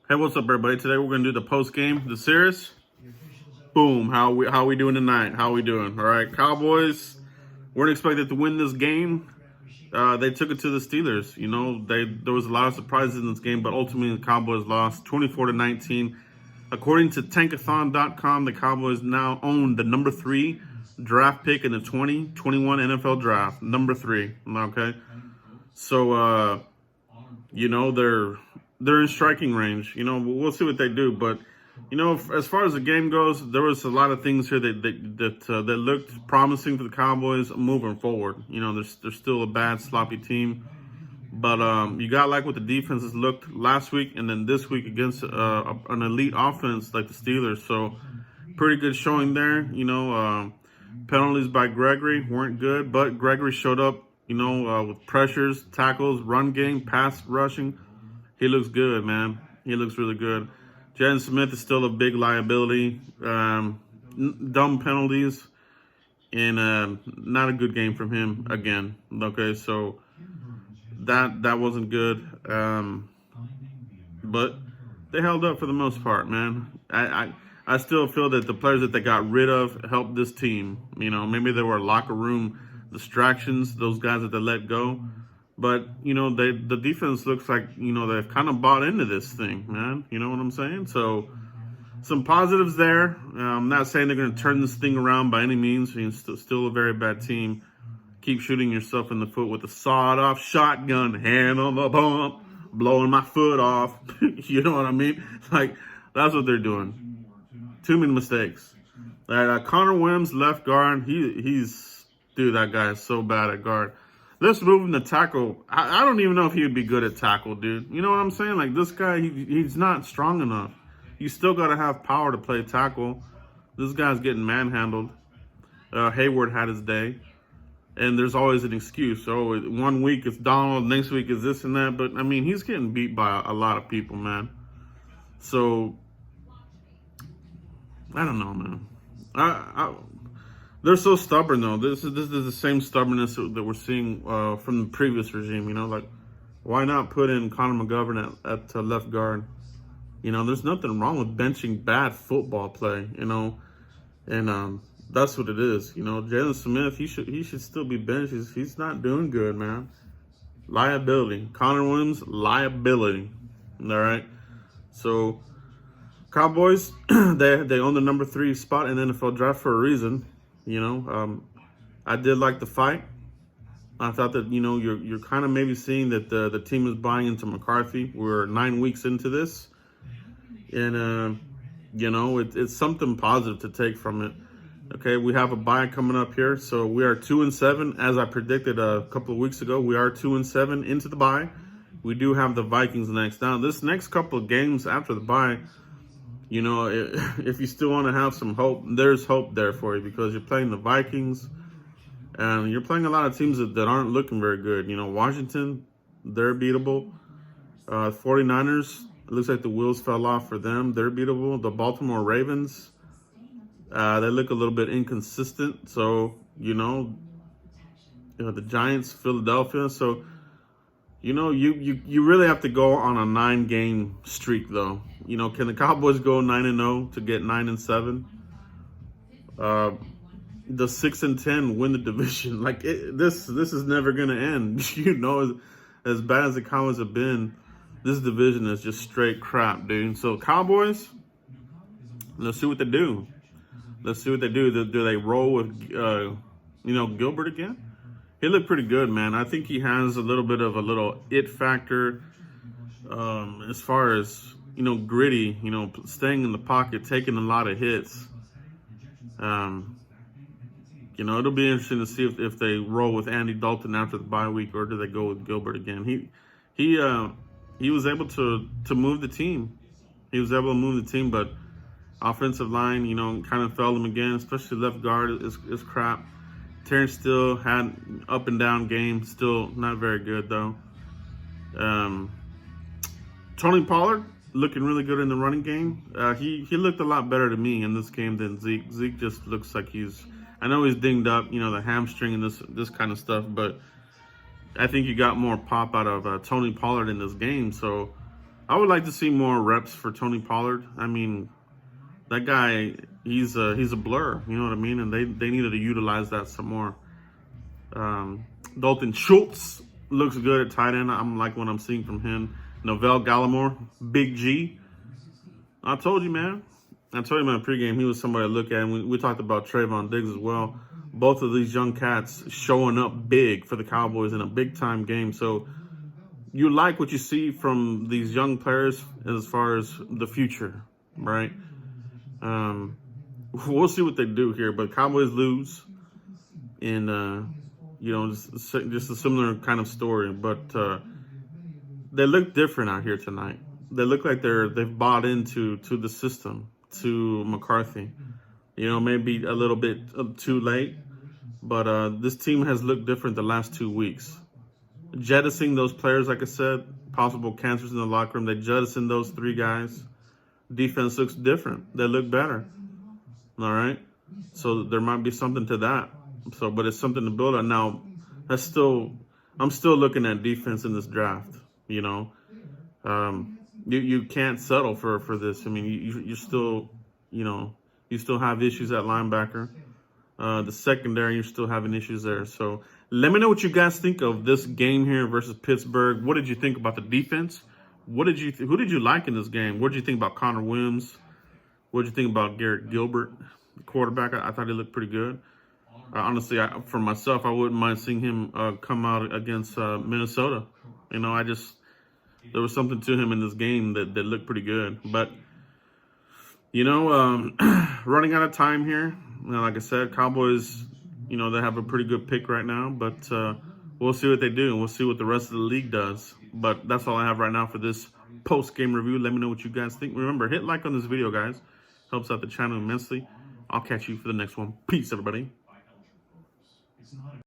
Hey, what's up, everybody? Today we're gonna do the post game, the series. Boom. How we doing tonight? How we doing? All right, Cowboys weren't expected to win this game. They took it to the Steelers. You know, there was a lot of surprises in this game, but ultimately the Cowboys lost 24-19. According to Tankathon.com, the Cowboys now own the number 3 draft pick in the 2021 NFL draft. Number 3. Okay, so you know they're in striking range. You know, we'll see what they do, but you know, as far as the game goes, there was a lot of things here that looked promising for the Cowboys moving forward. You know, they're still a bad, sloppy team, but you got like what the defenses looked last week, and then this week against an elite offense like the Steelers. So pretty good showing there. You know, penalties by Gregory weren't good, but Gregory showed up. You know, with pressures, tackles, run game, pass rushing. He looks good, man. He looks really good. Jaden Smith is still a big liability. Dumb penalties. And not a good game from him again. Okay, so that wasn't good. But they held up for the most part, man. I still feel that the players that they got rid of helped this team. You know, maybe there were locker room distractions, those guys that they let go. But, you know, the defense looks like, you know, they've kind of bought into this thing, man. You know what I'm saying? So, some positives there. I'm not saying they're going to turn this thing around by any means. It's still a very bad team. Keep shooting yourself in the foot with a sawed-off shotgun, hand on the pump, blowing my foot off. You know what I mean? Like, that's what they're doing. Too many mistakes. Connor Williams, left guard, dude, that guy is so bad at guard. Let's move him to tackle. I don't even know if he would be good at tackle, dude. You know what I'm saying? Like, this guy, he's not strong enough. You still got to have power to play tackle. This guy's getting manhandled. Hayward had his day. And there's always an excuse. So, one week it's Donald, next week is this and that. But, I mean, he's getting beat by a lot of people, man. So, I don't know, man. They're so stubborn, though. This is the same stubbornness that we're seeing from the previous regime. You know, like, why not put in Connor McGovern at left guard? You know, there's nothing wrong with benching bad football play. You know, and that's what it is. You know, Jalen Smith, he should still be benched. He's not doing good, man. Liability. Connor Williams, liability. All right. So, Cowboys, they own the number 3 spot in the NFL draft for a reason. You know, I did like the fight. I thought that, you know, you're kind of maybe seeing that the team is buying into McCarthy. We're 9 weeks into this. And, you know, it's something positive to take from it. Okay, we have a bye coming up here. So we are 2-7. As I predicted a couple of weeks ago, we are 2-7 into the bye. We do have the Vikings next. Now, this next couple of games after the bye, you know, if you still want to have some hope, there's hope there for you because you're playing the Vikings and you're playing a lot of teams that aren't looking very good. You know, Washington, they're beatable. 49ers, it looks like the wheels fell off for them. They're beatable. The Baltimore Ravens, they look a little bit inconsistent. So, you know, the Giants, Philadelphia. So, you know, you really have to go on a 9-game streak, though. You know, can the Cowboys go 9-0 to get 9-7? The 6-10 win the division. Like, this is never gonna end. You know, as bad as the Cowboys have been, this division is just straight crap, dude. So Cowboys, let's see what they do. Let's see what they do. Do they roll with you know, Gilbert again? He looked pretty good, man. I think he has a little bit of a it factor as far as, you know, gritty, you know, staying in the pocket, taking a lot of hits. You know, it'll be interesting to see if they roll with Andy Dalton after the bye week or do they go with Gilbert again. He was able to move the team. He was able to move the team, but offensive line, you know, kind of failed him again, especially left guard is crap. Terrence still had up and down game, still not very good though. Tony Pollard looking really good in the running game. He looked a lot better to me in this game than Zeke. Zeke just looks like I know he's dinged up, you know, the hamstring and this kind of stuff, but I think you got more pop out of Tony Pollard in this game. So I would like to see more reps for Tony Pollard. I mean, that guy, he's a blur. You know what I mean? And they needed to utilize that some more. Dalton Schultz looks good at tight end. I'm like what I'm seeing from him. Novell Gallimore, Big G. I told you, man. I told you, man, pregame, he was somebody to look at. And we talked about Trayvon Diggs as well. Both of these young cats showing up big for the Cowboys in a big-time game. So you like what you see from these young players as far as the future, right? We'll see what they do here. But Cowboys lose. And, just a similar kind of story. But they look different out here tonight. They look like they've bought into the system, to McCarthy. Maybe a little bit too late, but this team has looked different the last 2 weeks. Jettisoning those players, like I said, possible cancers in the locker room. They jettisoned those 3 guys. Defense looks different. They look better. All right, so there might be something to that. But it's something to build on. Now, I'm still looking at defense in this draft. You can't settle for this. I mean, you still, you still have issues at linebacker. The secondary, you're still having issues there. So let me know what you guys think of this game here versus Pittsburgh. What did you think about the defense? Who did you like in this game? What did you think about Connor Williams? What did you think about Garrett Gilbert, the quarterback? I thought he looked pretty good. Honestly, for myself, I wouldn't mind seeing him come out against Minnesota. There was something to him in this game that looked pretty good. But, running out of time here. Like I said, Cowboys, they have a pretty good pick right now. But we'll see what they do, and we'll see what the rest of the league does. But that's all I have right now for this post-game review. Let me know what you guys think. Remember, hit like on this video, guys. Helps out the channel immensely. I'll catch you for the next one. Peace, everybody.